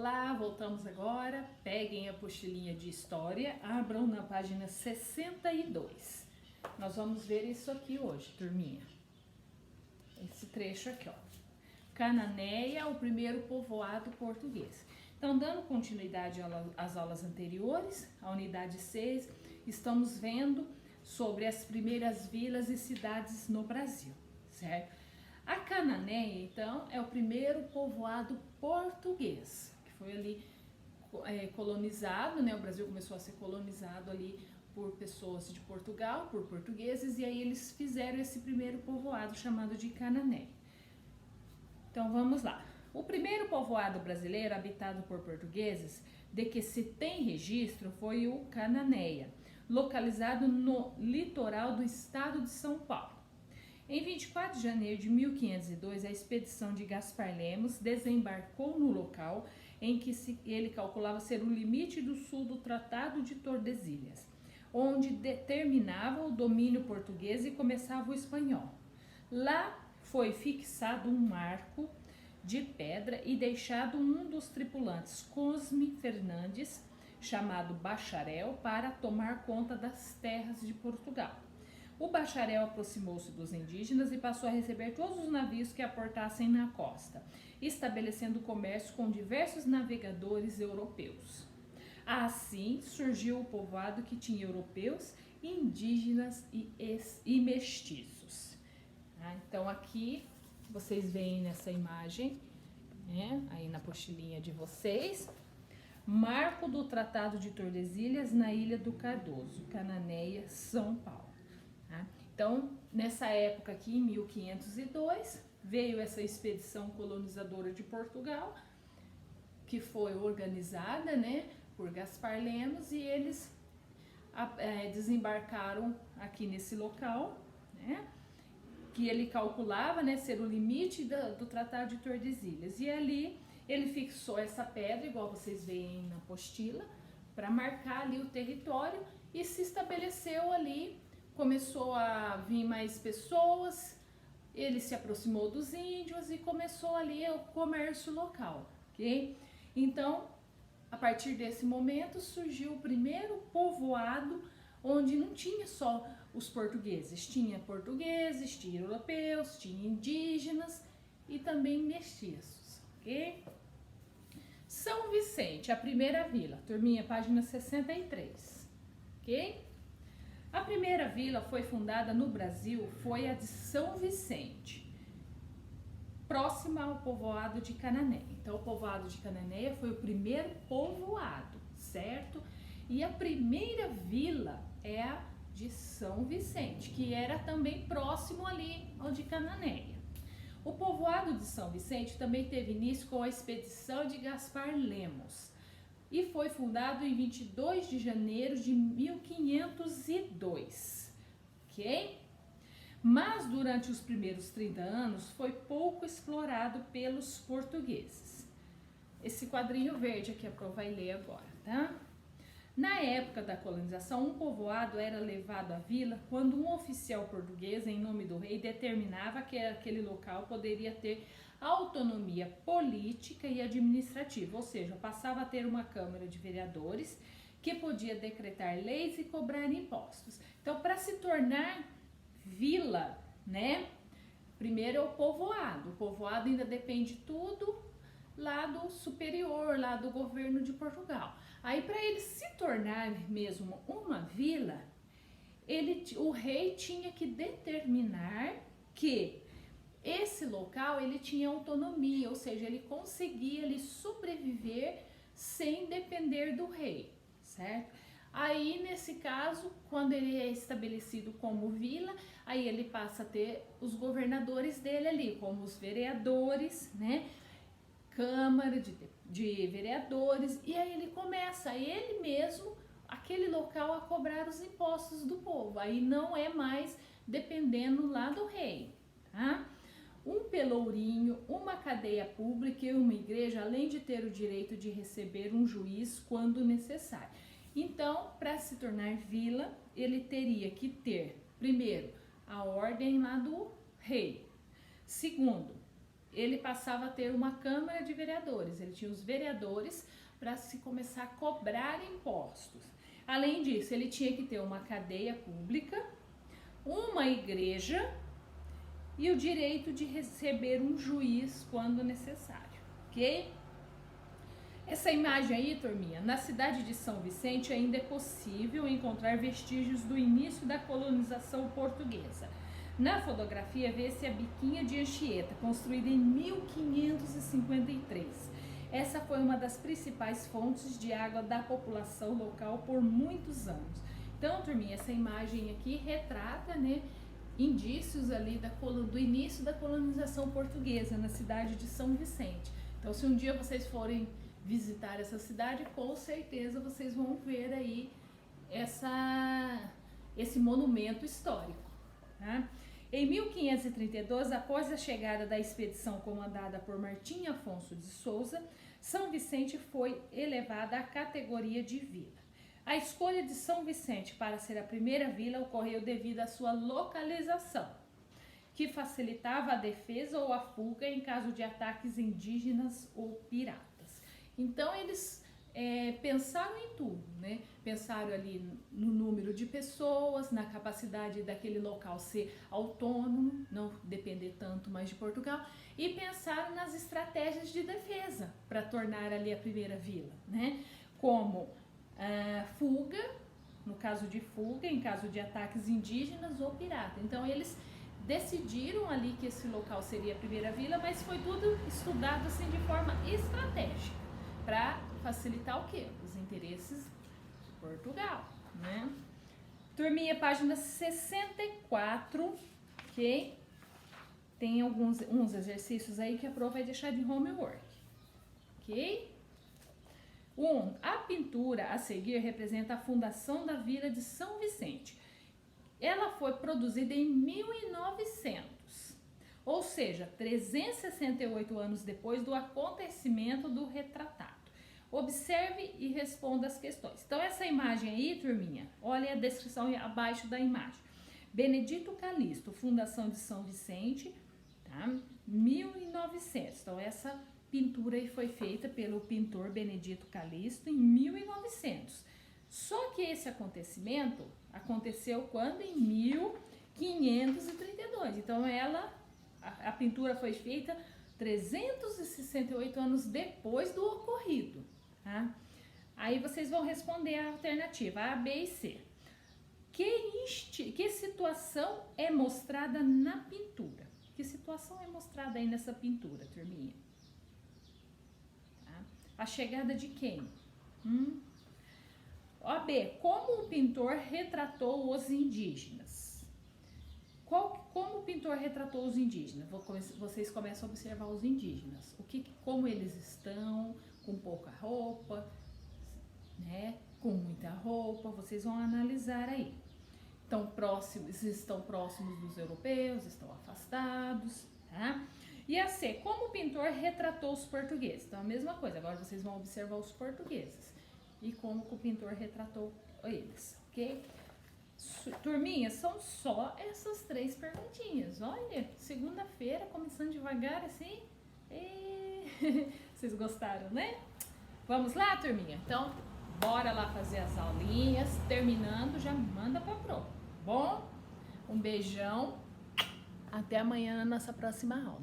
Olá, voltamos agora. Peguem a apostilinha de história, abram na página 62. Nós vamos ver isso aqui hoje, turminha. Esse trecho aqui, ó. Cananéia, o primeiro povoado português. Então, dando continuidade às aulas anteriores, a unidade 6, estamos vendo sobre as primeiras vilas e cidades no Brasil, certo? A Cananéia, então, é o primeiro povoado português, que foi ali colonizado, né? O Brasil começou a ser colonizado ali por pessoas de Portugal, por portugueses, e aí eles fizeram esse primeiro povoado chamado de Cananéia. Então, vamos lá. O primeiro povoado brasileiro habitado por portugueses, de que se tem registro, foi o Cananéia, localizado no litoral do estado de São Paulo. Em 24 de janeiro de 1502, a expedição de Gaspar Lemos desembarcou no local em que ele calculava ser o limite do sul do Tratado de Tordesilhas, onde terminava o domínio português e começava o espanhol. Lá foi fixado um marco de pedra e deixado um dos tripulantes, Cosme Fernandes, chamado Bacharel, para tomar conta das terras de Portugal. O bacharel aproximou-se dos indígenas e passou a receber todos os navios que aportassem na costa, estabelecendo comércio com diversos navegadores europeus. Assim surgiu o povoado que tinha europeus, indígenas e mestiços. Então aqui vocês veem nessa imagem, né, aí na apostilinha de vocês, marco do Tratado de Tordesilhas na Ilha do Cardoso, Cananéia, São Paulo. Então, nessa época aqui, em 1502, veio essa expedição colonizadora de Portugal, que foi organizada, né, por Gaspar Lemos, e eles desembarcaram aqui nesse local, né, que ele calculava, né, ser o limite do Tratado de Tordesilhas. E ali ele fixou essa pedra, igual vocês veem na apostila, para marcar ali o território, e se estabeleceu ali. Começou a vir mais pessoas, ele se aproximou dos índios e começou ali o comércio local, ok? Então, a partir desse momento surgiu o primeiro povoado onde não tinha só os portugueses, tinha europeus, tinha indígenas e também mestiços, ok? São Vicente, a primeira vila, turminha, página 63, ok? A primeira vila foi fundada no Brasil, foi a de São Vicente, próxima ao povoado de Cananéia. Então, o povoado de Cananéia foi o primeiro povoado, certo? E a primeira vila é a de São Vicente, que era também próximo ali ao de Cananéia. O povoado de São Vicente também teve início com a expedição de Gaspar Lemos, e foi fundado em 22 de janeiro de 1502, ok? Mas durante os primeiros 30 anos foi pouco explorado pelos portugueses. Esse quadrinho verde aqui a Pro vai ler agora, tá? Na época da colonização, um povoado era levado à vila quando um oficial português, em nome do rei, determinava que aquele local poderia ter autonomia política e administrativa, ou seja, passava a ter uma Câmara de Vereadores que podia decretar leis e cobrar impostos. Então, para se tornar vila, né, primeiro é o povoado ainda depende tudo lá do superior, lá do governo de Portugal. Aí, para ele se tornar mesmo uma vila, o rei tinha que determinar que esse local ele tinha autonomia, ou seja, ele conseguia ali sobreviver sem depender do rei, certo? Aí, nesse caso, quando ele é estabelecido como vila, aí ele passa a ter os governadores dele ali, como os vereadores, né? Câmara de Vereadores, e aí ele começa, ele mesmo, aquele local, a cobrar os impostos do povo. Aí não é mais dependendo lá do rei, tá? Um pelourinho, uma cadeia pública e uma igreja, além de ter o direito de receber um juiz quando necessário. Então, para se tornar vila, ele teria que ter, primeiro, a ordem lá do rei. Segundo, ele passava a ter uma Câmara de Vereadores. Ele tinha os vereadores para se começar a cobrar impostos. Além disso, ele tinha que ter uma cadeia pública, uma igreja e o direito de receber um juiz quando necessário, ok? Essa imagem aí, turminha, na cidade de São Vicente ainda é possível encontrar vestígios do início da colonização portuguesa. Na fotografia vê-se a Biquinha de Anchieta, construída em 1553. Essa foi uma das principais fontes de água da população local por muitos anos. Então, turminha, essa imagem aqui retrata, né, indícios ali do início da colonização portuguesa na cidade de São Vicente. Então, se um dia vocês forem visitar essa cidade, com certeza vocês vão ver aí esse monumento histórico, tá? Em 1532, após a chegada da expedição comandada por Martim Afonso de Souza, São Vicente foi elevada à categoria de vila. A escolha de São Vicente para ser a primeira vila ocorreu devido à sua localização, que facilitava a defesa ou a fuga em caso de ataques indígenas ou piratas. Então, eles pensaram em tudo, né? Pensaram ali no número de pessoas, na capacidade daquele local ser autônomo, não depender tanto mais de Portugal, e pensaram nas estratégias de defesa para tornar ali a primeira vila, né? Como fuga, no caso de fuga, em caso de ataques indígenas ou pirata. Então, eles decidiram ali que esse local seria a primeira vila, mas foi tudo estudado assim de forma estratégica, para facilitar o quê? Os interesses de Portugal, né? Turminha, página 64, ok? Tem uns exercícios aí que a Pro vai deixar de homework, ok? A pintura a seguir representa a fundação da vila de São Vicente. Ela foi produzida em 1900, ou seja, 368 anos depois do acontecimento do retratado. Observe e responda as questões. Então, essa imagem aí, turminha, olha a descrição abaixo da imagem. Benedito Calixto, fundação de São Vicente, tá? 1900. Então, essa pintura aí foi feita pelo pintor Benedito Calixto em 1900. Só que esse acontecimento aconteceu quando? Em 1532. Então, a pintura foi feita 368 anos depois do ocorrido, tá? Aí vocês vão responder a alternativa A, B e C. Que situação é mostrada na pintura? Que situação é mostrada aí nessa pintura, turminha? Tá? A chegada de quem? A B, como o pintor retratou os indígenas? Como o pintor retratou os indígenas? Vocês começam a observar os indígenas. Como eles estão, com pouca roupa, né? Com muita roupa, vocês vão analisar aí. Estão próximos dos europeus, estão afastados, tá? E a C, como o pintor retratou os portugueses? Então, a mesma coisa, agora vocês vão observar os portugueses e como o pintor retratou eles, ok? Turminha, são só essas 3 perguntinhas. Olha, segunda-feira, começando devagar assim. Vocês gostaram, né? Vamos lá, turminha? Então, bora lá fazer as aulinhas. Terminando, já manda pra Pro. Bom? Um beijão. Até amanhã na nossa próxima aula.